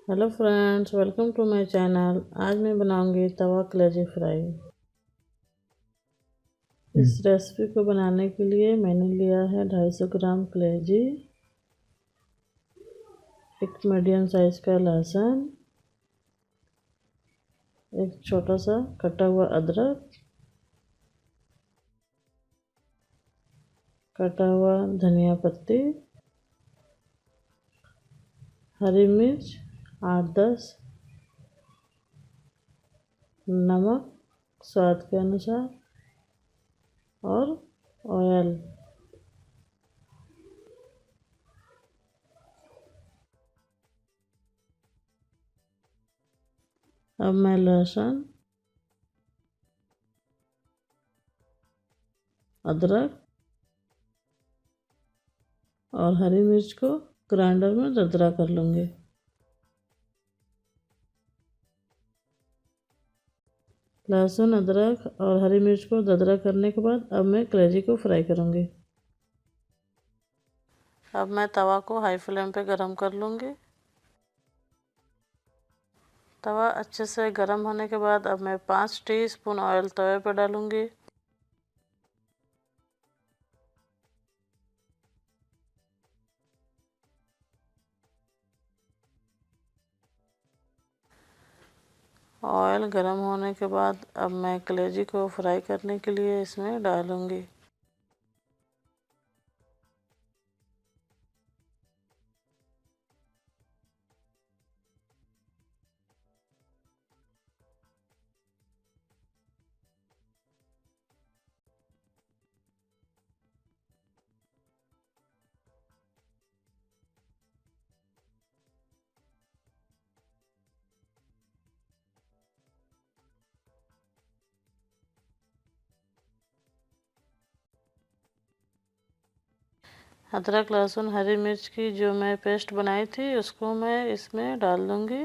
Hello friends, welcome to my channel. आज मैं बनाऊंगी तवा कलेजी फ्राई। इस रेसिपी को बनाने के लिए मैंने लिया है 250 ग्राम कलेजी, एक मीडियम साइज का लहसुन, एक छोटा सा कटा हुआ अदरक, कटा हुआ धनिया पत्ती, हरी मिर्च 8-10, नमक स्वाद के अनुसार और ऑयल। अब मैं लहसुन, अदरक और हरी मिर्च को ग्राइंडर में दरदरा कर लूँगी। लहसुन, अदरक और हरी मिर्च को दरदरा करने के बाद अब मैं कलेजी को फ्राई करूँगी। अब मैं तवा को हाई फ्लेम पे गरम कर लूँगी। तवा अच्छे से गरम होने के बाद अब मैं 5 टीस्पून ऑयल तवे पर डालूँगी। ऑयल गरम होने के बाद अब मैं कलेजी को फ्राई करने के लिए इसमें डालूँगी। अदरक, लहसुन, हरी मिर्च की जो मैं पेस्ट बनाई थी उसको मैं इसमें डाल दूँगी।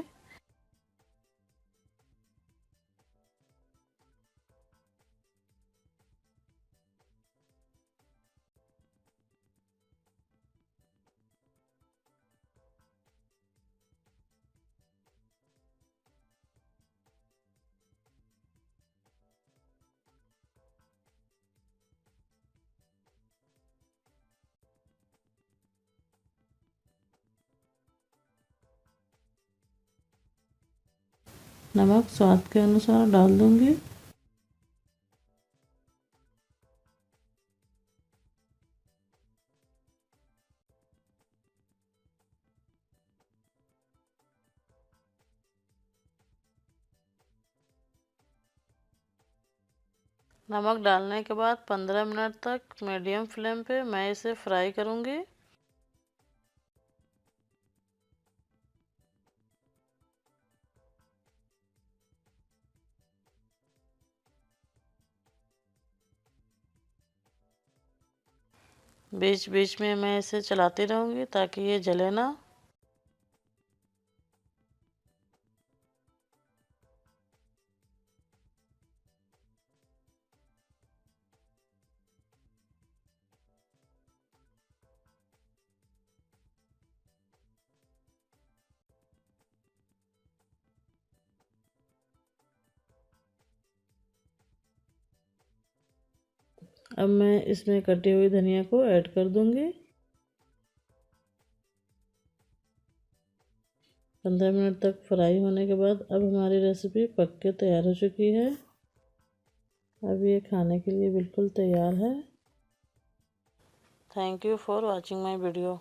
नमक स्वाद के अनुसार डाल दूँगी। नमक डालने के बाद 15 मिनट तक मीडियम फ्लेम पे मैं इसे फ्राई करूँगी। बीच बीच में मैं इसे चलाती रहूँगी ताकि ये जले ना। अब मैं इसमें कटी हुई धनिया को ऐड कर दूँगी। 15 मिनट तक फ्राई होने के बाद अब हमारी रेसिपी पक के तैयार हो चुकी है। अब ये खाने के लिए बिल्कुल तैयार है। Thank you for watching my video.